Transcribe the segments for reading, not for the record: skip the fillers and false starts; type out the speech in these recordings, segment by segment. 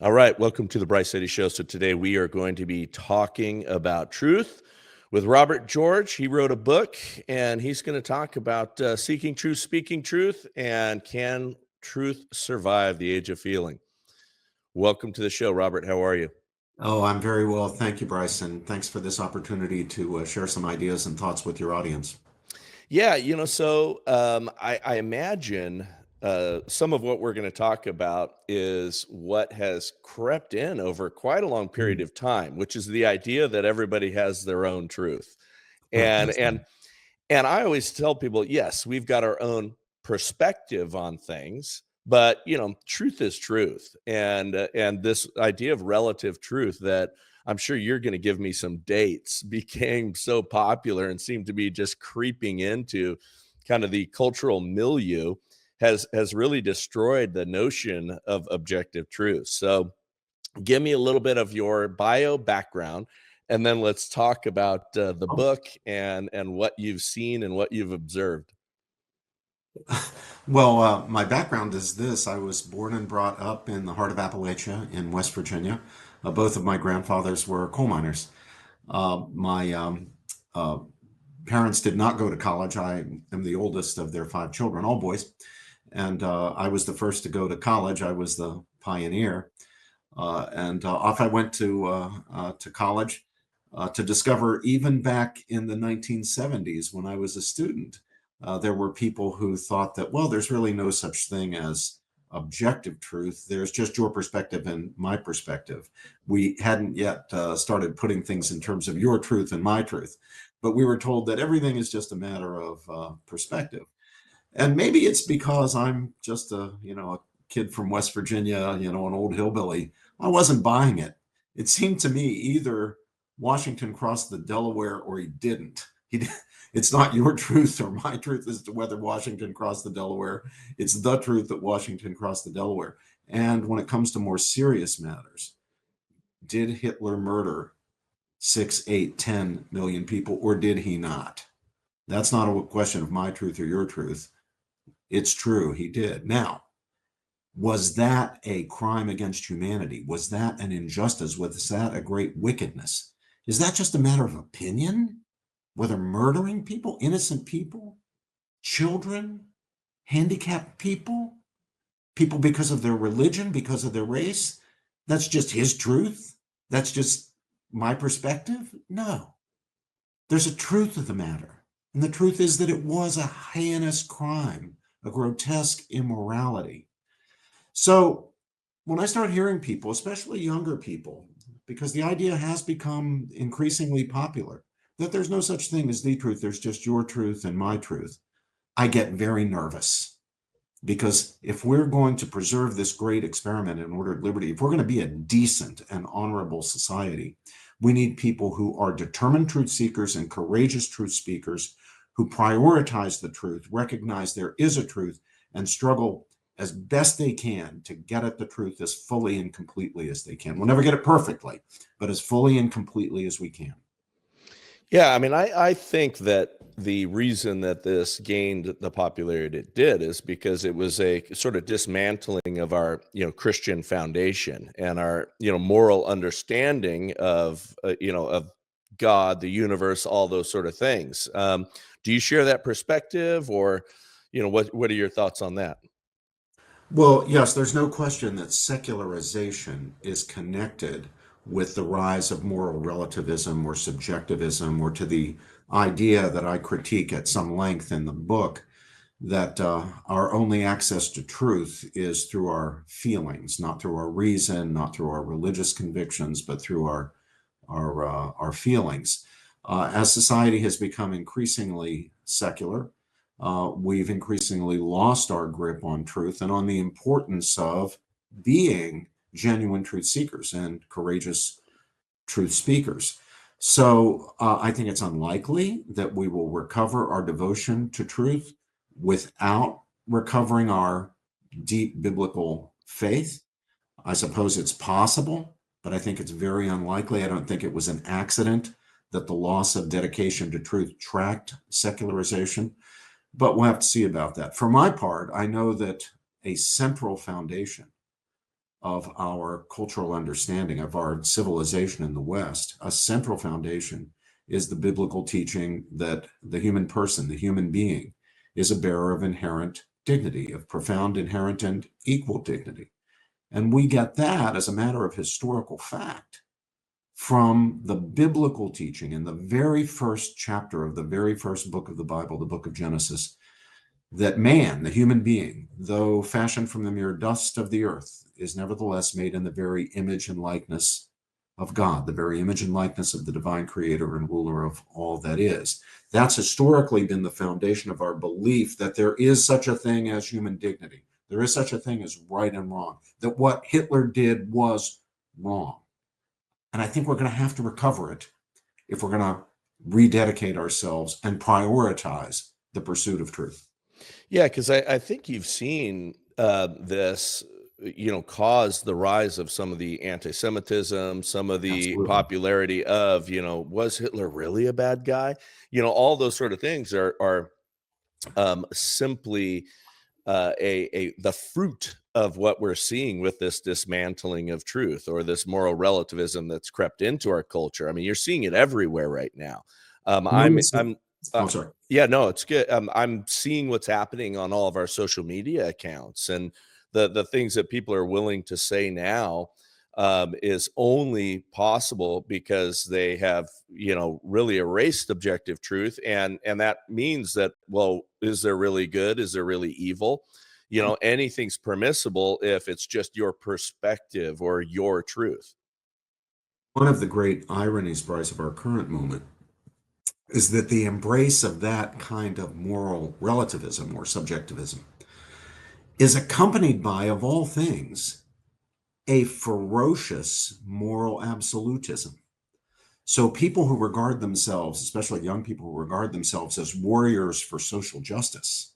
All right, welcome to the Bryce Eddy Show. So today we are going to be talking about truth with Robert George. He wrote a book, and he's going to talk about seeking truth, speaking truth, and can truth survive the age of feeling? Welcome to the show, Robert. How are you? Oh, I'm very well. Thank you, Bryce, and thanks for this opportunity to share some ideas and thoughts with your audience. Yeah, I imagine some of what we're going to talk about is what has crept in over quite a long period Mm. of time, which is the idea that everybody has their own truth. And That's and and I always tell people, yes, we've got our own perspective on things, but truth is truth. And this idea of relative truth that I'm sure you're going to give me some dates became so popular and seemed to be just creeping into kind of the cultural milieu has really destroyed the notion of objective truth. So give me a little bit of your bio background, and then let's talk about the oh. book and what you've seen and what you've observed. Well, my background is this. I was born and brought up in the heart of Appalachia in West Virginia. Both of my grandfathers were coal miners. My uh, parents did not go to college. I am the oldest of their five children, all boys, and I was the first to go to college. I was the pioneer. And off I went to college to discover, even back in the 1970s when I was a student, there were people who thought that, well, there's really no such thing as objective truth. There's just your perspective and my perspective. We hadn't yet started putting things in terms of your truth and my truth, but we were told that everything is just a matter of perspective. And maybe it's because I'm just a kid from West Virginia, an old hillbilly. I wasn't buying it. It seemed to me either Washington crossed the Delaware or he didn't. It's not your truth or my truth as to whether Washington crossed the Delaware. It's the truth that Washington crossed the Delaware. And when it comes to more serious matters, did Hitler murder 6, 8, 10 million people, or did he not? That's not a question of my truth or your truth. It's true, he did. Now, was that a crime against humanity? Was that an injustice? Was that a great wickedness? Is that just a matter of opinion? Whether murdering people, innocent people, children, handicapped people, people because of their religion, because of their race, that's just his truth? That's just my perspective? No. There's a truth of the matter. And the truth is that it was a heinous crime, a grotesque immorality. So when I start hearing people, especially younger people, because the idea has become increasingly popular, that there's no such thing as the truth, there's just your truth and my truth, I get very nervous. Because if we're going to preserve this great experiment in ordered liberty, if we're going to be a decent and honorable society, we need people who are determined truth seekers and courageous truth speakers who prioritize the truth, recognize there is a truth, and struggle as best they can to get at the truth as fully and completely as they can. We'll never get it perfectly, but as fully and completely as we can. Yeah, I mean, I think that the reason that this gained the popularity it did is because it was a sort of dismantling of our, Christian foundation and our, moral understanding of God, the universe, all those sort of things. Do you share that perspective, or, what are your thoughts on that? Well, yes, there's no question that secularization is connected with the rise of moral relativism or subjectivism, or to the idea that I critique at some length in the book, that our only access to truth is through our feelings, not through our reason, not through our religious convictions, but through our feelings. As society has become increasingly secular, we've increasingly lost our grip on truth and on the importance of being genuine truth seekers and courageous truth speakers. So I think it's unlikely that we will recover our devotion to truth without recovering our deep biblical faith. I suppose it's possible, but I think it's very unlikely. I don't think it was an accident that the loss of dedication to truth tracked secularization, but we'll have to see about that. For my part, I know that a central foundation of our cultural understanding of our civilization in the West, a central foundation is the biblical teaching that the human person, the human being, is a bearer of inherent dignity, of profound inherent and equal dignity. And we get that as a matter of historical fact from the biblical teaching in the very first chapter of the very first book of the Bible, the book of Genesis, that man, the human being, though fashioned from the mere dust of the earth, is nevertheless made in the very image and likeness of God, the very image and likeness of the divine creator and ruler of all that is. That's historically been the foundation of our belief that there is such a thing as human dignity. There is such a thing as right and wrong, that what Hitler did was wrong. And I think we're going to have to recover it if we're going to rededicate ourselves and prioritize the pursuit of truth. Yeah, because I think you've seen this, cause the rise of some of the anti-Semitism, some of the Absolutely. popularity of, was Hitler really a bad guy? All those sort of things are simply the fruit of what we're seeing with this dismantling of truth or this moral relativism that's crept into our culture. I mean, you're seeing it everywhere right now. I'm Oh, sorry. Yeah, no, it's good. I'm seeing what's happening on all of our social media accounts, and the things that people are willing to say now is only possible because they have, really erased objective truth, and that means that, well, is there really good? Is there really evil? Anything's permissible if it's just your perspective or your truth. One of the great ironies, Bryce, of our current moment is that the embrace of that kind of moral relativism or subjectivism is accompanied by, of all things, a ferocious moral absolutism. So people who regard themselves, especially young people who regard themselves as warriors for social justice,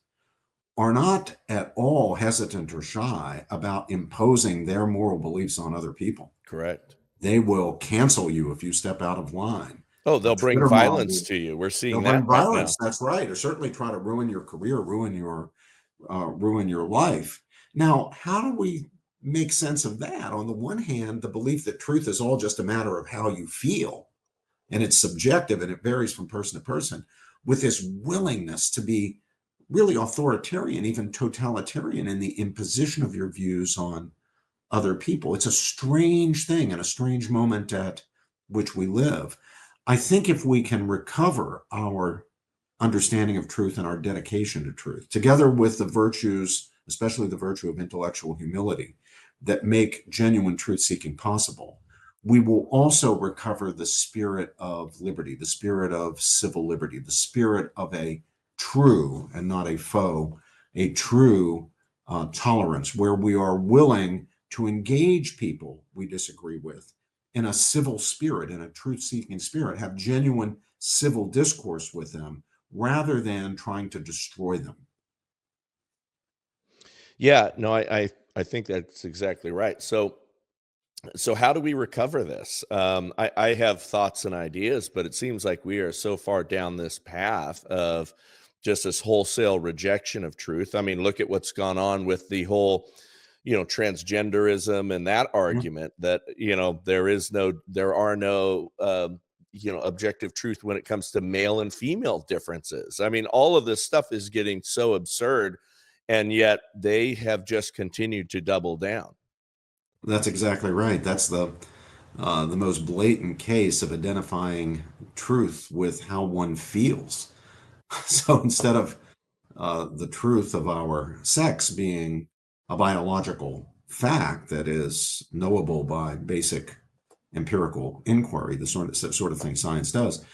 are not at all hesitant or shy about imposing their moral beliefs on other people. Correct. They will cancel you if you step out of line. Oh, A they'll bring Twitter mob violence to you. We're They'll seeing that bring right now. violence. That's right. Or certainly try to ruin your career, ruin your life. Now, how do we make sense of that? On the one hand, the belief that truth is all just a matter of how you feel, and it's subjective and it varies from person to person, with this willingness to be really authoritarian, even totalitarian in the imposition of your views on other people. It's a strange thing and a strange moment at which we live. I think if we can recover our understanding of truth and our dedication to truth, together with the virtues, especially the virtue of intellectual humility, that make genuine truth seeking possible, we will also recover the spirit of liberty, the spirit of civil liberty, the spirit of a true and not a faux, a true tolerance where we are willing to engage people we disagree with in a civil spirit, in a truth-seeking spirit, have genuine civil discourse with them rather than trying to destroy them. Yeah, no, I think that's exactly right. So how do we recover this? I have thoughts and ideas, but it seems like we are so far down this path of just this wholesale rejection of truth. I mean, look at what's gone on with the whole, transgenderism and that Yeah. argument that, there are no, objective truth when it comes to male and female differences. I mean, all of this stuff is getting so absurd, and yet they have just continued to double down. That's exactly right. That's the most blatant case of identifying truth with how one feels. So instead of the truth of our sex being a biological fact that is knowable by basic empirical inquiry, the sort of thing science does.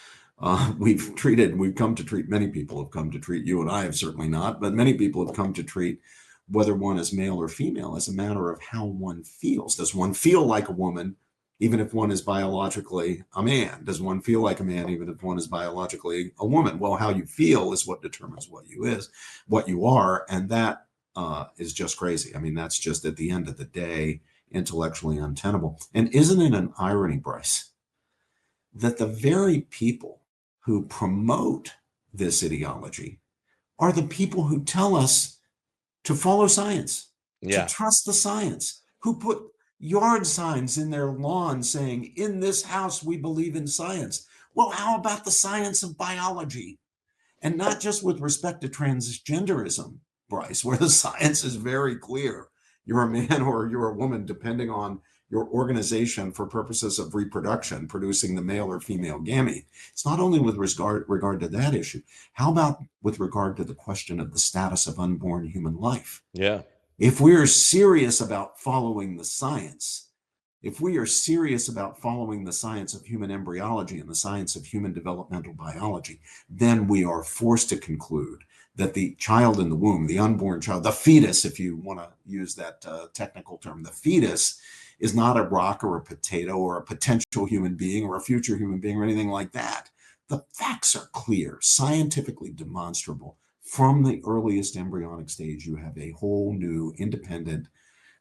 Many people have come to treat, you and I have certainly not, but many people have come to treat whether one is male or female as a matter of how one feels. Does one feel like a woman, even if one is biologically a man? Does one feel like a man, even if one is biologically a woman? Well, how you feel is what determines what you are, and that is just crazy. I mean, that's just at the end of the day intellectually untenable. And isn't it an irony, Bryce, that the very people who promote this ideology are the people who tell us to follow science, to Yeah. trust the science, who put yard signs in their lawn saying, "In this house, we believe in science." Well, how about the science of biology? And not just with respect to transgenderism, Bryce, where the science is very clear. You're a man or you're a woman, depending on your organization for purposes of reproduction, producing the male or female gamete. It's not only with regard to that issue. How about with regard to the question of the status of unborn human life? Yeah. If we are serious about following the science, if we are serious about following the science of human embryology and the science of human developmental biology, then we are forced to conclude that the child in the womb, the unborn child, the fetus, if you want to use that technical term, the fetus is not a rock or a potato or a potential human being or a future human being or anything like that. The facts are clear, scientifically demonstrable. From the earliest embryonic stage, you have a whole new independent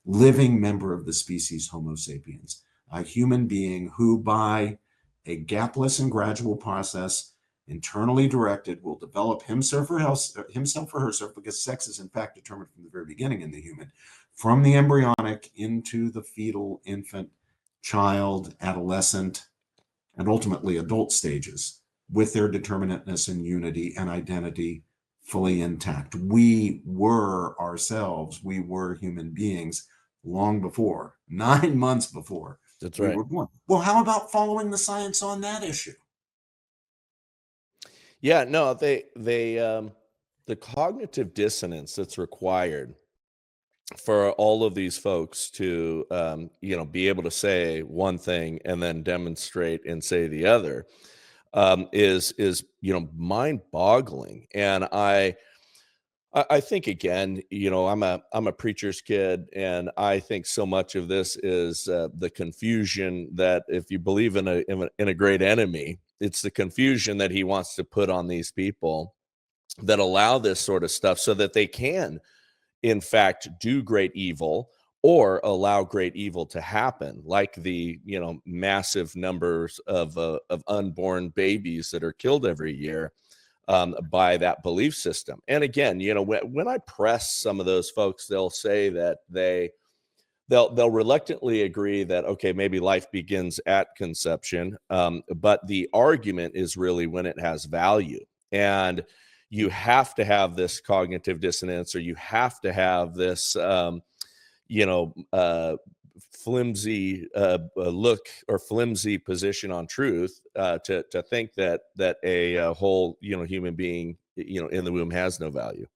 living member of the species Homo sapiens, a human being who, by a gapless and gradual process, internally directed, will develop himself or herself, because sex is in fact determined from the very beginning in the human, from the embryonic into the fetal, infant, child, adolescent, and ultimately adult stages, with their determinateness and unity and identity fully intact. We were ourselves, we were human beings long before, 9 months before That's we right. were born. Well, how about following the science on that issue? Yeah, no, the cognitive dissonance that's required for all of these folks to, be able to say one thing and then demonstrate and say the other, is mind-boggling. And I think, again, I'm a preacher's kid, and I think so much of this is the confusion that, if you believe in a great enemy, it's the confusion that he wants to put on these people that allow this sort of stuff, so that they can, in fact, do great evil or allow great evil to happen, like the massive numbers of unborn babies that are killed every year by that belief system. And again, when I press some of those folks, they'll say that they'll reluctantly agree that, okay, maybe life begins at conception, but the argument is really when it has value. And you have to have this cognitive dissonance, or you have to have this you know flimsy look or flimsy position on truth, to think that a whole human being in the womb has no value.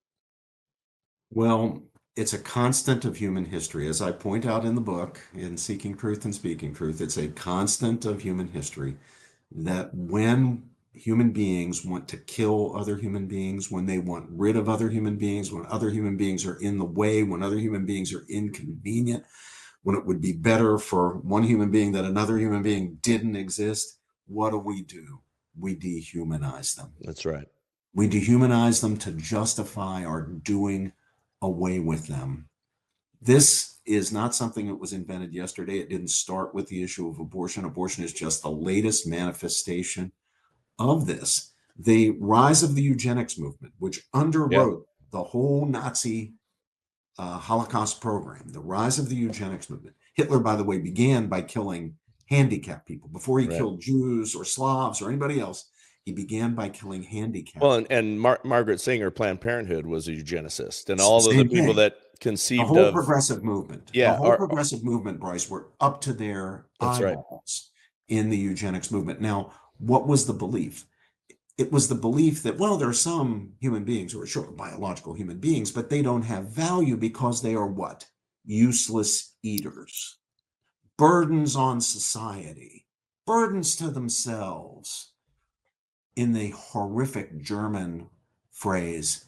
Well, it's a constant of human history. As I point out in the book, in Seeking Truth and Speaking Truth, it's a constant of human history that when human beings want to kill other human beings, when they want rid of other human beings, when other human beings are in the way, when other human beings are inconvenient, when it would be better for one human being that another human being didn't exist, what do? We dehumanize them. That's right. We dehumanize them to justify our doing away with them. This is not something that was invented yesterday. It didn't start with the issue of abortion. Abortion is just the latest manifestation of this. The rise of the eugenics movement, which Yeah. underwrote the whole Nazi Holocaust program, the rise of the eugenics movement. Hitler, by the way, began by killing handicapped people. Before he Right. killed Jews or Slavs or anybody else, he began by killing handicapped. Well, and Margaret Sanger, Planned Parenthood, was a eugenicist, and all of the Same people thing. that The conceived whole of, progressive movement, yeah, Bryce, were up to their that's right. eyeballs in the eugenics movement. Now, what was the belief? It was the belief that, well, there are some human beings who are sure biological human beings, but they don't have value because they are what? Useless eaters, burdens on society, burdens to themselves. In the horrific German phrase,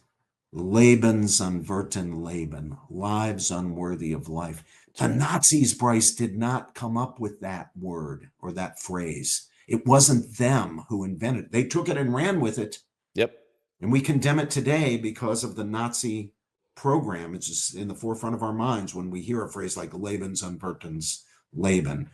Lebensunwerten Leben, lives unworthy of life. The Right. Nazis, Bryce, did not come up with that word or that phrase. It wasn't them who invented it. They took it and ran with it. Yep. And we condemn it today because of the Nazi program. It's just in the forefront of our minds when we hear a phrase like Lebensunwerten Leben.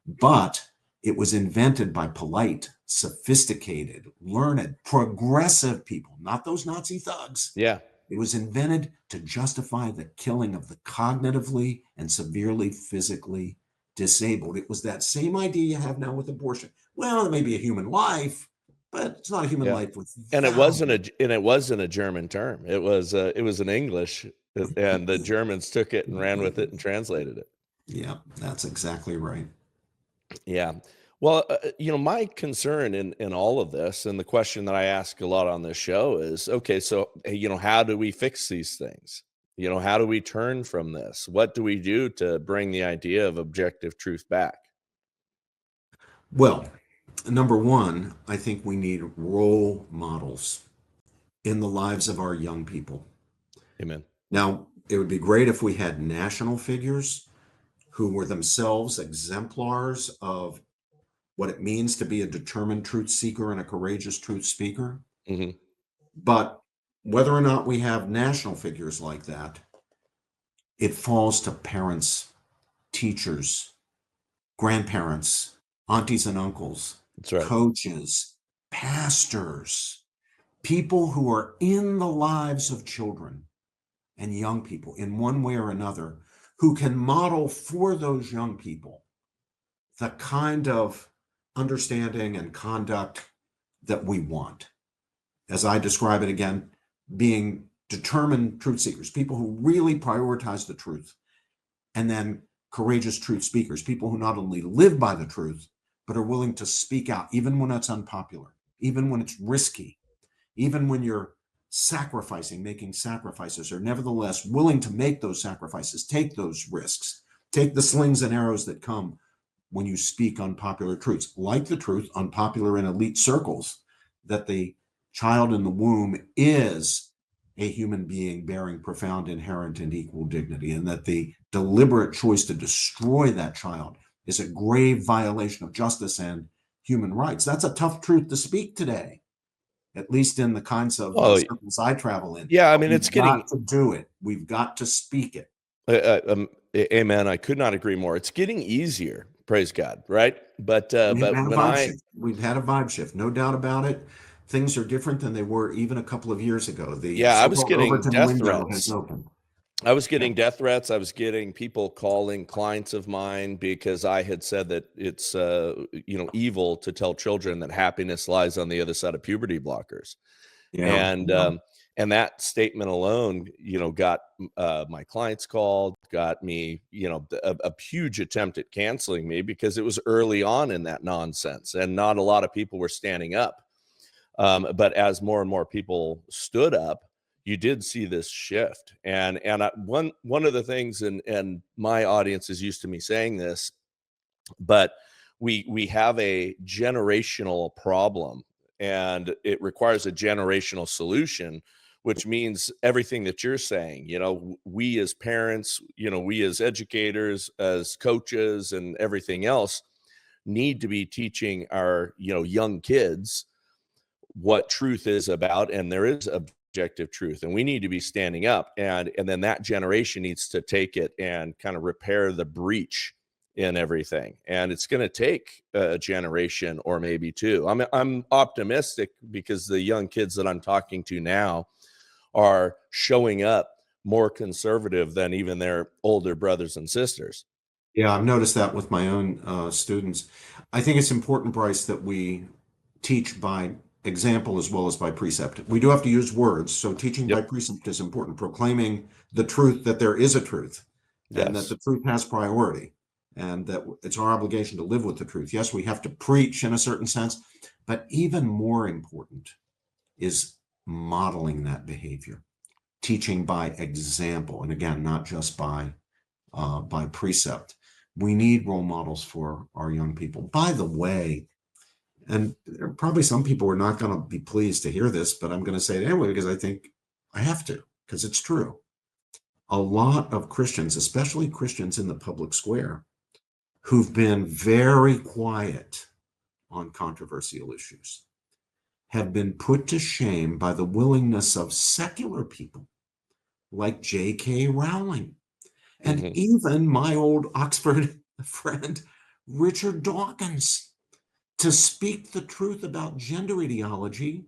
But it was invented by polite, sophisticated, learned, progressive people, not those Nazi thugs. Yeah. It was invented to justify the killing of the cognitively and severely physically disabled. It was that same idea you have now with abortion. Well, it may be a human life, but it's not a human Yeah. life with And it value. wasn't a German term. It was an English, and the Germans took it and ran with it and translated it. Yeah, that's exactly right. Yeah. Well, my concern in all of this, and the question that I ask a lot on this show is, okay, so, hey, how do we fix these things? How do we turn from this? What do we do to bring the idea of objective truth back? Well, number one, I think we need role models in the lives of our young people. Amen. Now, it would be great if we had national figures who were themselves exemplars of what it means to be a determined truth seeker and a courageous truth speaker. Hmm. But whether or not we have national figures like that, it falls to parents, teachers, grandparents, aunties and uncles, That's right. coaches, pastors, people who are in the lives of children and young people in one way or another, who can model for those young people the kind of understanding and conduct that we want. As I describe it again, being determined truth seekers, people who really prioritize the truth, and then courageous truth speakers, people who not only live by the truth, but are willing to speak out, even when it's unpopular, even when it's risky, even when you're making sacrifices, are nevertheless willing to make those sacrifices, take those risks, take the slings and arrows that come when you speak unpopular truths, like the truth, unpopular in elite circles, that the child in the womb is a human being bearing profound, inherent, and equal dignity, and that the deliberate choice to destroy that child is a grave violation of justice and human rights. That's a tough truth to speak today, at least in the kinds of Oh, circles I travel in. yeah. I But mean, it's we've getting, got to do it. We've got to speak it. amen. I could not agree more. It's getting easier. Praise God. Right. But We've had a when vibe shift. We've had a vibe shift, no doubt about it. Things are different than they were even a couple of years ago. The I was so-called getting Overton death window has threats. opened. I was Yeah. getting death threats. I was getting people calling clients of mine because I had said that it's evil to tell children that happiness lies on the other side of puberty blockers. Yeah. And and that statement alone, got my clients called, got me, a huge attempt at canceling me because it was early on in that nonsense, and not a lot of people were standing up. But as more and more people stood up, you did see this shift. One of the things, and my audience is used to me saying this, but we have a generational problem, and it requires a generational solution, which means everything that you're saying. We as parents, we as educators, as coaches, and everything else need to be teaching our young kids what truth is about, and there is objective truth, and we need to be standing up, and then that generation needs to take it and kind of repair the breach in everything. And it's going to take a generation or maybe two. I'm optimistic because the young kids that I'm talking to now are showing up more conservative than even their older brothers and sisters. Yeah, I've noticed that with my own students. I think it's important, Bryce, that we teach by example as well as by precept. We do have to use words, so teaching by Yep. precept is important, proclaiming the truth that there is a truth and that Yes. the truth has priority and that it's our obligation to live with the truth. Yes, we have to preach in a certain sense, but even more important is modeling that behavior, teaching by example, and again, not just by precept. We need role models for our young people. By the way, and there are probably some people who are not going to be pleased to hear this, but I'm going to say it anyway because I think I have to, because it's true. A lot of Christians, especially Christians in the public square, who've been very quiet on controversial issues, have been put to shame by the willingness of secular people like J.K. Rowling and Hmm. even my old Oxford friend, Richard Dawkins, to speak the truth about gender ideology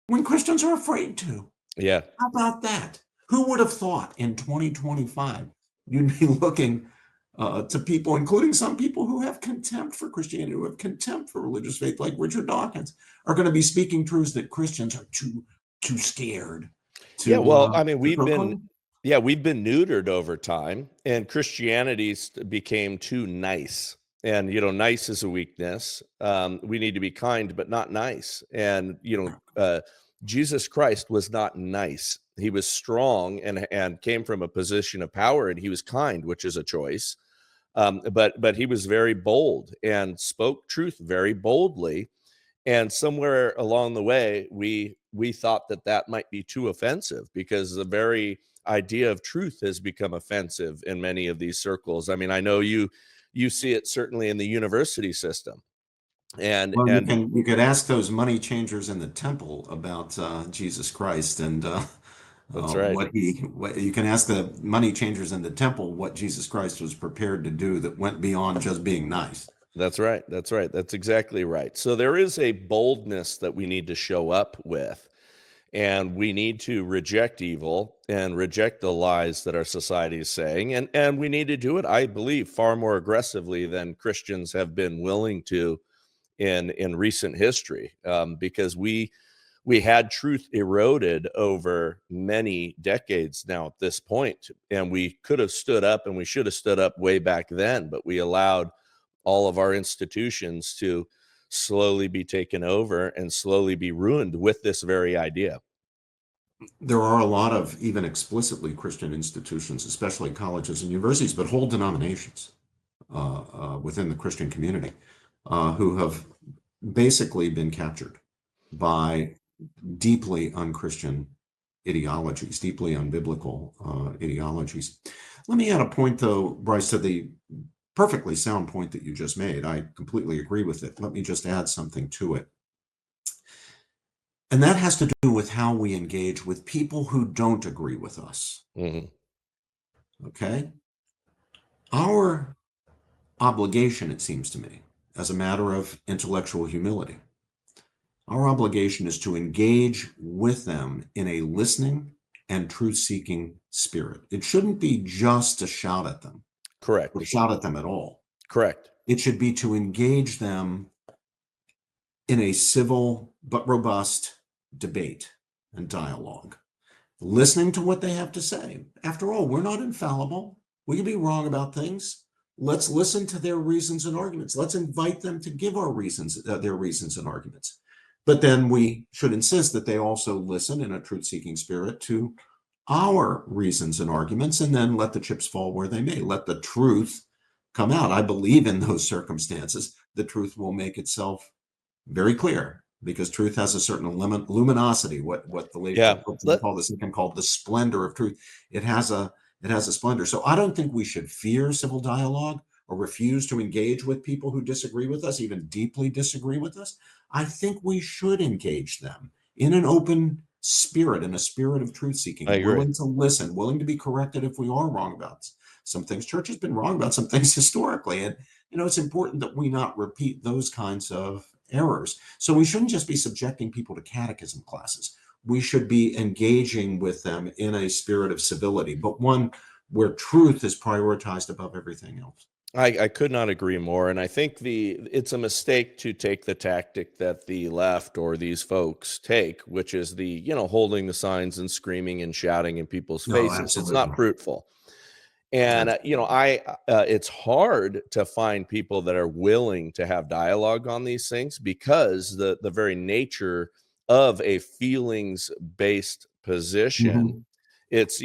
when Christians are afraid to. Yeah. How about that? Who would have thought in 2025 you'd be looking to people, including some people who have contempt for Christianity, who have contempt for religious faith, like Richard Dawkins, are going to be speaking truths that Christians are too scared Yeah, well, I mean, to proclaim. we've been neutered over time, and Christianity became too nice. And nice is a weakness. We need to be kind, but not nice. And Jesus Christ was not nice. He was strong and came from a position of power, and he was kind, which is a choice. But he was very bold and spoke truth very boldly. And somewhere along the way, we thought that might be too offensive, because the very idea of truth has become offensive in many of these circles. I mean, I know you see it certainly in the university system. Well, And you could ask those money changers in the temple about Jesus Christ and that's right. what you can ask the money changers in the temple what Jesus Christ was prepared to do that went beyond just being nice. That's right. That's right. That's exactly right. So there is a boldness that we need to show up with, and we need to reject evil and reject the lies that our society is saying. And we need to do it, I believe, far more aggressively than Christians have been willing to in recent history, because we had truth eroded over many decades now at this point, and we could have stood up, and we should have stood up way back then, but we allowed all of our institutions to slowly be taken over and slowly be ruined with this very idea. There are a lot of even explicitly Christian institutions, especially colleges and universities, but whole denominations within the Christian community who have basically been captured by deeply unchristian ideologies, deeply unbiblical ideologies. Let me add a point, though, Bryce, to the perfectly sound point that you just made. I completely agree with it. Let me just add something to it. And that has to do with how we engage with people who don't agree with us. Mm-hmm. Okay? Our obligation, it seems to me, as a matter of intellectual humility, our obligation is to engage with them in a listening and truth-seeking spirit. It shouldn't be just to shout at them. Correct. Or shout at them at all. Correct. It should be to engage them in a civil but robust debate and dialogue, listening to what they have to say. After all, we're not infallible. We can be wrong about things. Let's listen to their reasons and arguments. Let's invite them to give our reasons, their reasons and arguments. But then we should insist that they also listen in a truth-seeking spirit to our reasons and arguments, and then let the chips fall where they may. Let the truth come out. I believe in those circumstances, the truth will make itself very clear, because truth has a certain luminosity, what the late Paul II called the splendor of truth. It has a splendor. So I don't think we should fear civil dialogue or refuse to engage with people who disagree with us, even deeply disagree with us. I think we should engage them in an open spirit, in a spirit of truth seeking, willing to listen, willing to be corrected if we are wrong about some things. Church has been wrong about some things historically, and it's important that we not repeat those kinds of errors. So we shouldn't just be subjecting people to catechism classes. We should be engaging with them in a spirit of civility, but one where truth is prioritized above everything else. I could not agree more. And I think it's a mistake to take the tactic that the left or these folks take, which is the, holding the signs and screaming and shouting in people's faces. Absolutely. It's not fruitful. And, it's hard to find people that are willing to have dialogue on these things, because the very nature of a feelings-based position, Mm-hmm. it's,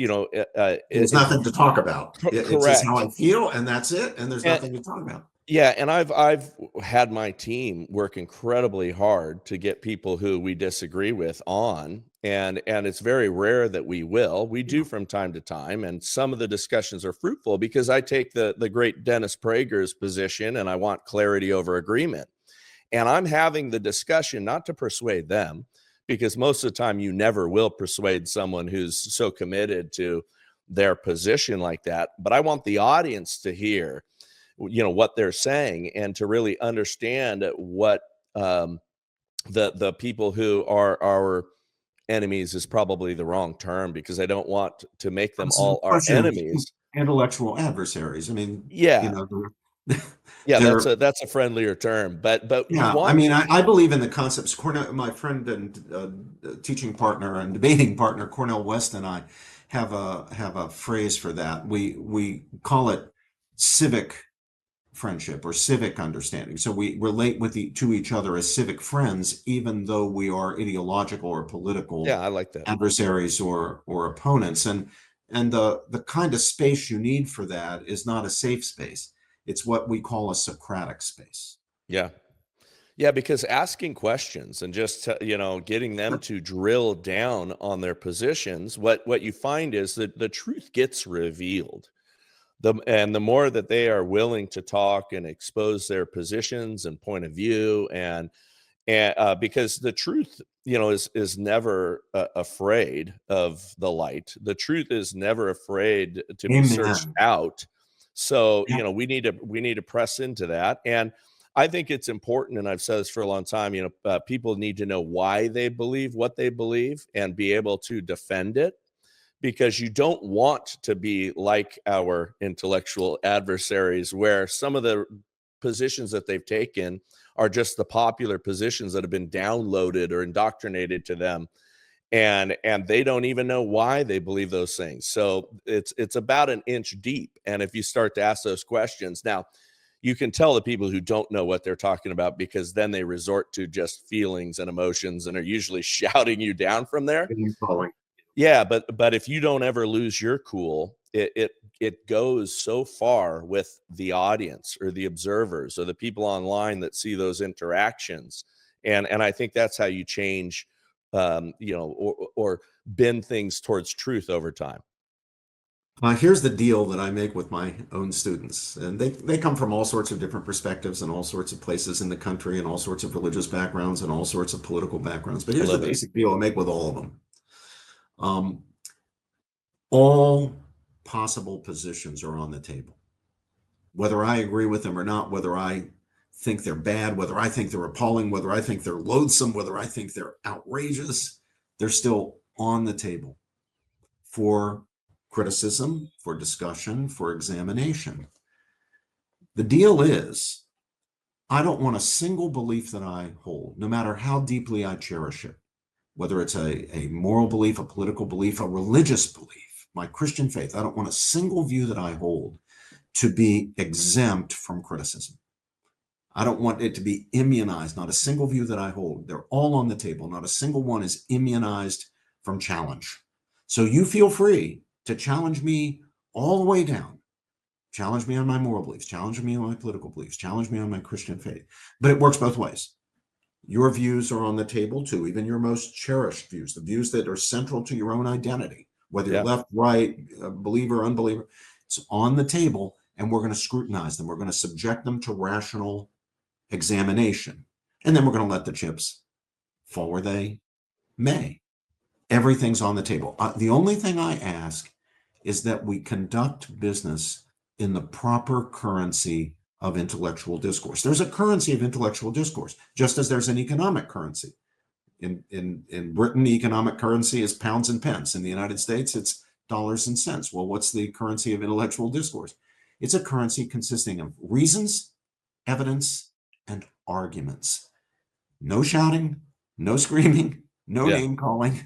there's nothing to talk about. Correct. It's just how I feel, and that's it. And there's nothing to talk about. Yeah, and I've had my team work incredibly hard to get people who we disagree with on, and it's very rare that we will. We do from time to time, and some of the discussions are fruitful, because I take the great Dennis Prager's position, and I want clarity over agreement. And I'm having the discussion not to persuade them, because most of the time you never will persuade someone who's so committed to their position like that. But I want the audience to hear, what they're saying, and to really understand what the people who are our enemies is probably the wrong term, because I don't want to make them all our enemies. intellectual adversaries. I mean, you Yeah, know, yeah, they're that's a friendlier term, but you yeah. I want mean, to. I believe in the concepts. Cornell, my friend and teaching partner and debating partner, Cornell West, and I have a phrase for that. We call it civic friendship or civic understanding. So we relate to each other as civic friends, even though we are ideological or political Yeah, I like that. adversaries or opponents. And the kind of space you need for that is not a safe space. It's what we call a Socratic space. Yeah. Yeah, because asking questions and just getting them to drill down on their positions, what you find is that the truth gets revealed. And the more that they are willing to talk and expose their positions and point of view, and because the truth, is never afraid of the light. The truth is never afraid to be searched Amen. out. So Yeah. we need to press into that. And I think it's important, and I've said this for a long time. People need to know why they believe what they believe and be able to defend it, because you don't want to be like our intellectual adversaries, where some of the positions that they've taken are just the popular positions that have been downloaded or indoctrinated to them, and they don't even know why they believe those things. So it's about an inch deep, and if you start to ask those questions now, you can tell the people who don't know what they're talking about, because then they resort to just feelings and emotions and are usually shouting you down from there. Name calling. Yeah, but if you don't ever lose your cool, it goes so far with the audience or the observers or the people online that see those interactions, and I think that's how you change, or bend things towards truth over time. Here's the deal that I make with my own students, and they come from all sorts of different perspectives and all sorts of places in the country and all sorts of religious backgrounds and all sorts of political backgrounds. But I here's the love that. basic deal I make with all of them. Um, all possible positions are on the table. Whether I agree with them or not, whether I think they're bad, whether I think they're appalling, whether I think they're loathsome, whether I think they're outrageous, they're still on the table for criticism, for discussion, for examination. The deal is, I don't want a single belief that I hold, no matter how deeply I cherish it, whether it's a moral belief, a political belief, a religious belief, my Christian faith. I don't want a single view that I hold to be exempt from criticism. I don't want it to be immunized. Not a single view that I hold. They're all on the table. Not a single one is immunized from challenge. So you feel free to challenge me all the way down. Challenge me on my moral beliefs. Challenge me on my political beliefs. Challenge me on my Christian faith. But it works both ways. Your views are on the table too, even your most cherished views, the views that are central to your own identity, whether you're Yeah, left, right, believer, unbeliever. It's on the table, and we're going to scrutinize them. We're going to subject them to rational examination. And then we're going to let the chips fall where they may. Everything's on the table. The only thing I ask is that we conduct business in the proper currency of intellectual discourse. There's a currency of intellectual discourse, just as there's an economic currency. In Britain, economic currency is pounds and pence. In the United States, it's dollars and cents. Well, what's the currency of intellectual discourse? It's a currency consisting of reasons, evidence, and arguments. No shouting, no screaming, no yeah, name calling.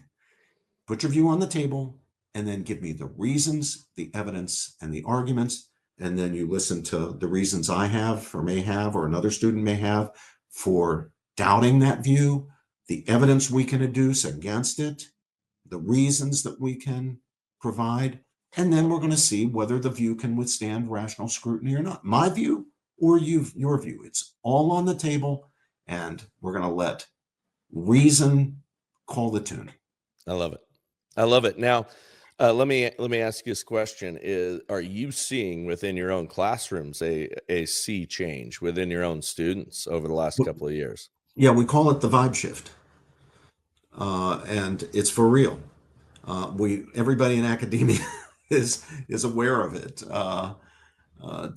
Put your view on the table and then give me the reasons, the evidence, and the arguments. And then you listen to the reasons I have or may have or another student may have for doubting that view, the evidence we can adduce against it, the reasons that we can provide. And then we're going to see whether the view can withstand rational scrutiny or not. My view or your view. It's all on the table, and we're going to let reason call the tune. I love it. I love it. Now, let me ask you this question: are you seeing within your own classrooms a sea change within your own students over the last couple of years? Yeah, we call it the vibe shift, and it's for real. We everybody in academia is aware of it.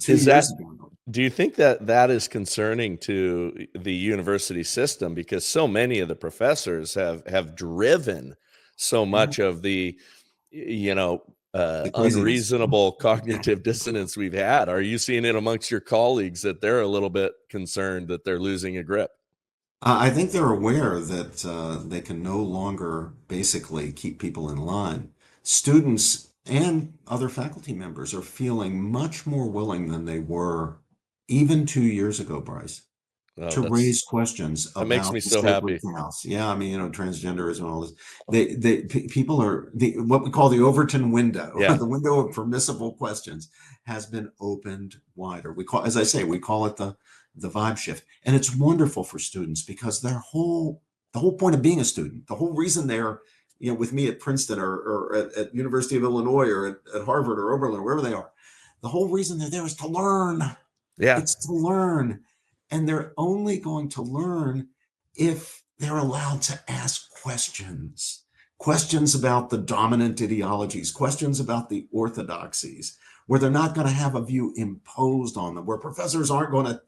2 Is that years ago, Do you think that that is concerning to the university system, because so many of the professors have driven so yeah, much of the, The craziness. unreasonable cognitive dissonance we've had. Are you seeing it amongst your colleagues that they're a little bit concerned that they're losing a grip? I think they're aware that they can no longer basically keep people in line. Students and other faculty members are feeling much more willing than they were even 2 years ago, Bryce, Oh, to raise questions that makes about me the so sacred happy. cows. Yeah, I mean, transgenderism and all this. People are what we call the Overton window, Yeah. the window of permissible questions has been opened wider. We call, as I say, we call it the vibe shift, and it's wonderful for students because the whole point of being a student, the whole reason they're with me at Princeton or at University of Illinois or at Harvard or Oberlin, wherever they are, the whole reason they're there is to learn. Yeah. It's to learn. And they're only going to learn if they're allowed to ask questions. Questions about the dominant ideologies, questions about the orthodoxies, where they're not going to have a view imposed on them, where professors aren't going to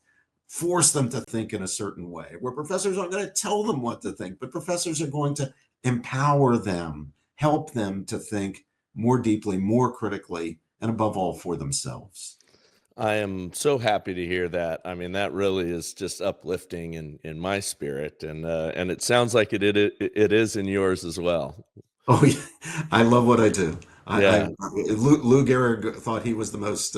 force them to think in a certain way, where professors aren't going to tell them what to think, but professors are going to empower them, help them to think more deeply, more critically, and above all for themselves. I am so happy to hear that. I mean, that really is just uplifting in my spirit, and it sounds like it is in yours as well. Oh, yeah. I love what I do. Yeah. Lou Gehrig thought he was the most,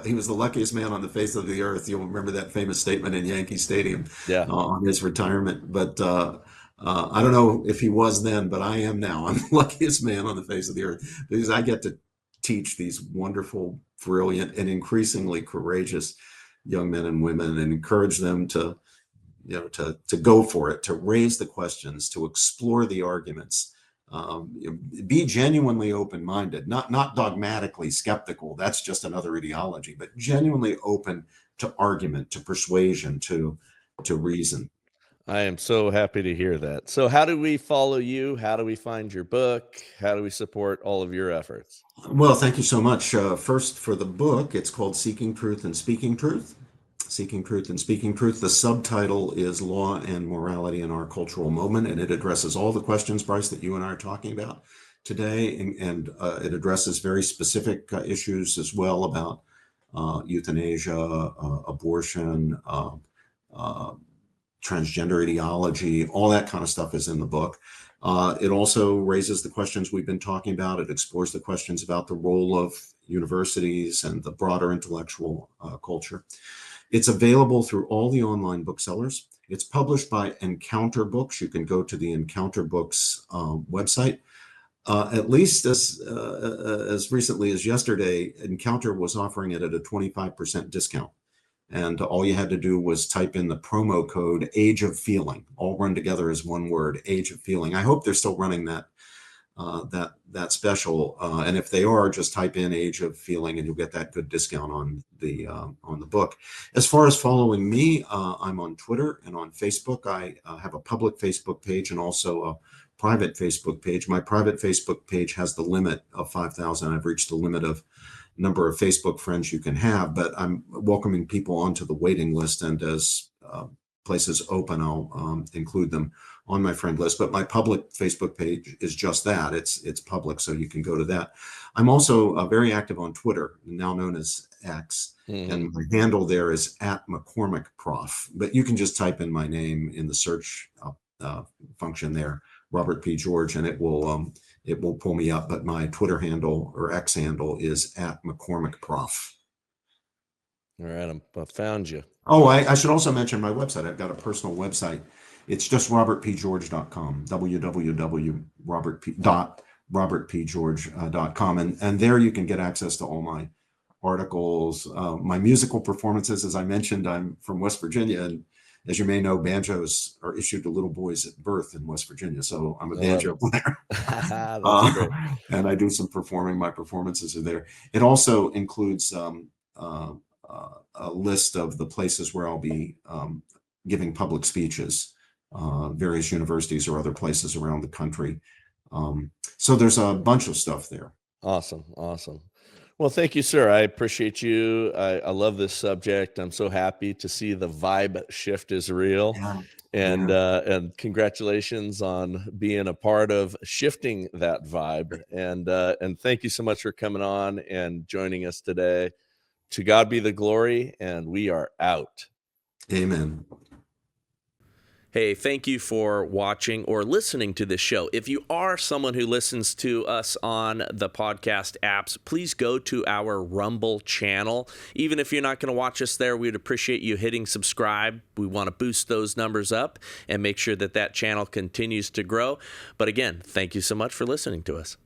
he was the luckiest man on the face of the earth. You'll remember that famous statement in Yankee Stadium Yeah. on his retirement. But I don't know if he was then, but I am now. I'm the luckiest man on the face of the earth because I get to teach these wonderful, brilliant, and increasingly courageous young men and women and encourage them to, to go for it, to raise the questions, to explore the arguments. Be genuinely open-minded, not dogmatically skeptical. That's just another ideology, but genuinely open to argument, to persuasion, to reason. I am so happy to hear that. So how do we follow you? How do we find your book? How do we support all of your efforts? Well, thank you so much. First, for the book, it's called Seeking Truth and Speaking Truth. Seeking Truth and Speaking Truth. The subtitle is Law and Morality in Our Cultural Moment, and it addresses all the questions, Bryce, that you and I are talking about today, and it addresses very specific issues as well about euthanasia, abortion, transgender ideology, all that kind of stuff is in the book. It also raises the questions we've been talking about. It explores the questions about the role of universities and the broader intellectual culture. It's available through all the online booksellers. It's published by Encounter Books. You can go to the Encounter Books website. At least as recently as yesterday, Encounter was offering it at a 25% discount. And all you had to do was type in the promo code Age of Feeling, all run together as one word, Age of Feeling. I hope they're still running that special. And if they are, just type in Age of Feeling and you'll get that good discount on the book. As far as following me, I'm on Twitter and on Facebook. I have a public Facebook page and also a private Facebook page. My private Facebook page has the limit of 5,000. I've reached the limit of number of Facebook friends you can have, but I'm welcoming people onto the waiting list, and as places open, I'll include them on my friend list. But my public Facebook page is just that. It's public, so you can go to that. I'm also very active on Twitter, now known as X, and my handle there is @McCormickProf. But you can just type in my name in the search function there, Robert P. George, and it will pull me up. But my Twitter handle or X handle is @McCormickProf. All right, I found you. Oh, I should also mention my website. I've got a personal website. It's just robertpgeorge.com, www.robertpgeorge.com. And there you can get access to all my articles, my musical performances. As I mentioned, I'm from West Virginia, and as you may know, banjos are issued to little boys at birth in West Virginia. So I'm a banjo player. That's great. And I do some performing. My performances are there. It also includes a list of the places where I'll be giving public speeches, various universities or other places around the country. So there's a bunch of stuff there. Awesome. Well, thank you, sir. I appreciate you. I love this subject. I'm so happy to see the vibe shift is real. Yeah. and congratulations on being a part of shifting that vibe. And thank you so much for coming on and joining us today. To God be the glory, and we are out. Amen. Hey, thank you for watching or listening to this show. If you are someone who listens to us on the podcast apps, please go to our Rumble channel. Even if you're not going to watch us there, we'd appreciate you hitting subscribe. We want to boost those numbers up and make sure that that channel continues to grow. But again, thank you so much for listening to us.